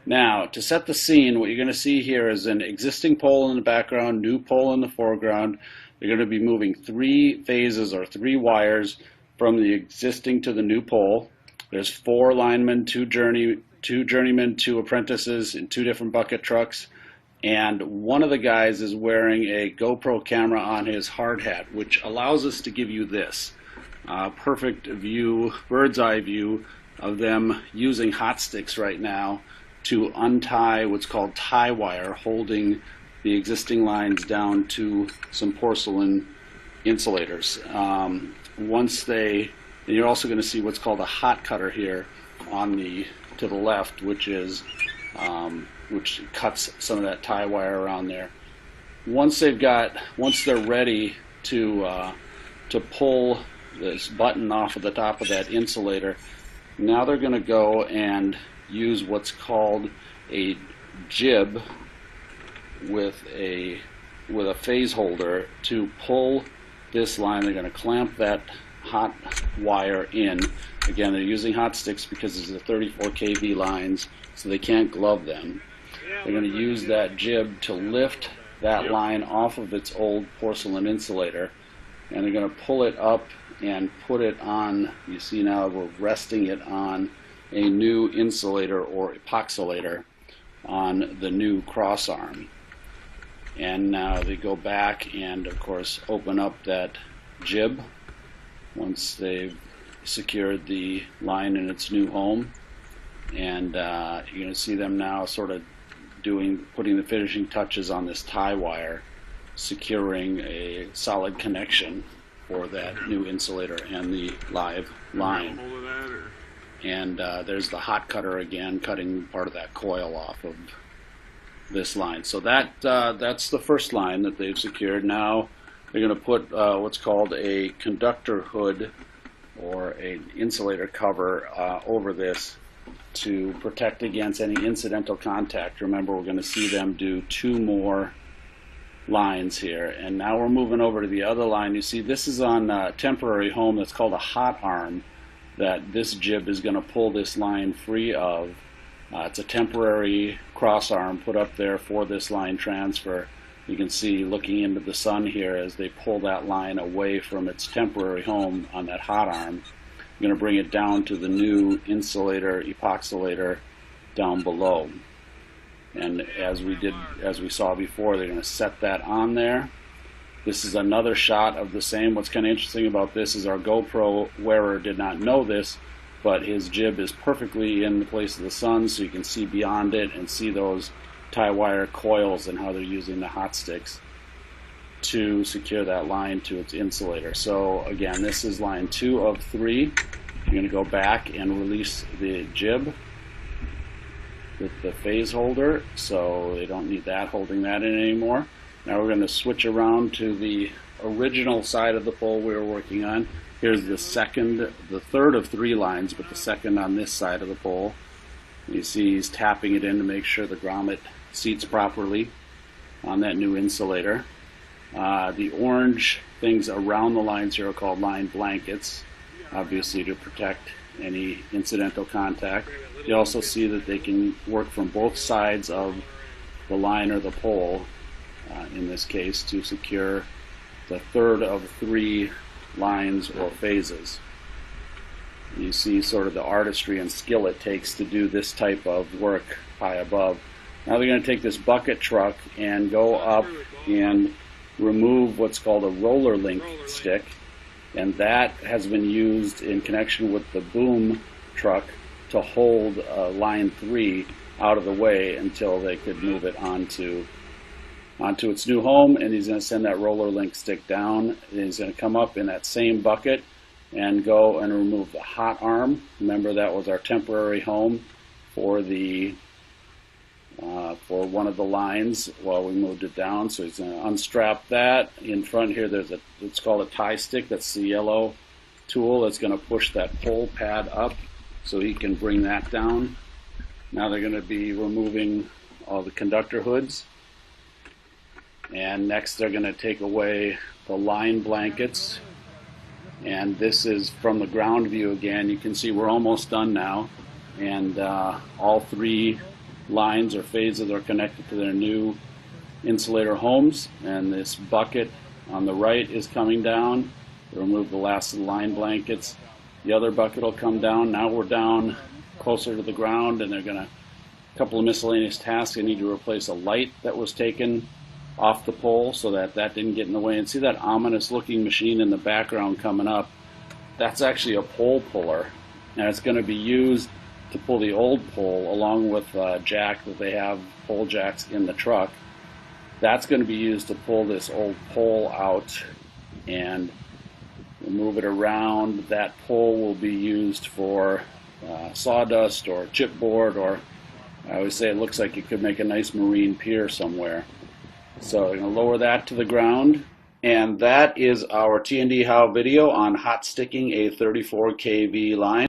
Now, to set the scene, what you're going to see here is an existing pole in the background, new pole in the foreground. You're going to be moving three phases or three wires from the existing to the new pole. There's four linemen, two journeymen, two apprentices in two different bucket trucks. And one of the guys is wearing a GoPro camera on his hard hat, which allows us to give you this perfect view, bird's eye view of them using hot sticks right now to untie what's called tie wire, holding the existing lines down to some porcelain insulators. You're also going to see what's called a hot cutter here to the left, which cuts some of that tie wire around there. Once they're ready to pull this button off of the top of that insulator, now they're going to go and use what's called a jib with a phase holder to pull this line. They're going to clamp that hot wire in. Again, they're using hot sticks because these are 34 kV lines, so they can't glove them. They're going to use that jib to lift that line off of its old porcelain insulator, and they're going to pull it up and put it on. You see now we're resting it on a new insulator or epoxylator on the new cross arm. And now they go back and of course open up that jib once they've secured the line in its new home. And you're going to see them now sort of putting the finishing touches on this tie wire, securing a solid connection for that new insulator and the live line. And there's the hot cutter again, cutting part of that coil off of this line. So that's the first line that they've secured. Now they're going to put what's called a conductor hood or an insulator cover over this to protect against any incidental contact. Remember, we're going to see them do two more lines here. And now we're moving over to the other line. You see this is on a temporary home that's called a hot arm that this jib is going to pull this line free of. It's a temporary cross arm put up there for this line transfer. You can see looking into the sun here as they pull that line away from its temporary home on that hot arm. I'm going to bring it down to the new insulator, epoxylator down below. And as we saw before, they're going to set that on there. This is another shot of the same. What's kind of interesting about this is our GoPro wearer did not know this, but his jib is perfectly in the place of the sun, so you can see beyond it and see those tie wire coils and how they're using the hot sticks to secure that line to its insulator. So again, this is line 2 of 3. You're going to go back and release the jib with the phase holder, so they don't need that holding that in anymore. Now we're going to switch around to the original side of the pole we were working on. Here's the third of 3 lines, but the second on this side of the pole. You see he's tapping it in to make sure the grommet seats properly on that new insulator. The orange things around the lines here are called line blankets, obviously to protect any incidental contact. You also see that they can work from both sides of the line or the pole, in this case, to secure the third of 3 lines or phases. You see sort of the artistry and skill it takes to do this type of work high above. Now they're going to take this bucket truck and go up and remove what's called a roller link stick, and that has been used in connection with the boom truck to hold line 3 out of the way until they could move it onto its new home. And he's going to send that roller link stick down, and he's going to come up in that same bucket and go and remove the hot arm. Remember, that was our temporary home for one of the lines while we moved it down. So he's going to unstrap that. In front here, it's called a tie stick. That's the yellow tool that's going to push that pole pad up so he can bring that down. Now they're going to be removing all the conductor hoods. And next they're going to take away the line blankets. And this is from the ground view again. You can see we're almost done now. And all 3 lines or phases are connected to their new insulator homes. And this bucket on the right is coming down to remove the last of the line blankets. The other bucket will come down. Now we're down closer to the ground, and they're going to, a couple of miscellaneous tasks. They need to replace a light that was taken off the pole so that that didn't get in the way. And see that ominous looking machine in the background coming up? That's actually a pole puller, and it's going to be used to pull the old pole along with jack that they have, pole jacks in the truck. That's going to be used to pull this old pole out and move it around. That pole will be used for sawdust or chipboard, or I always say it looks like it could make a nice marine pier somewhere. So I'm going to lower that to the ground. And that is our T&D How video on hot sticking a 34 kV line.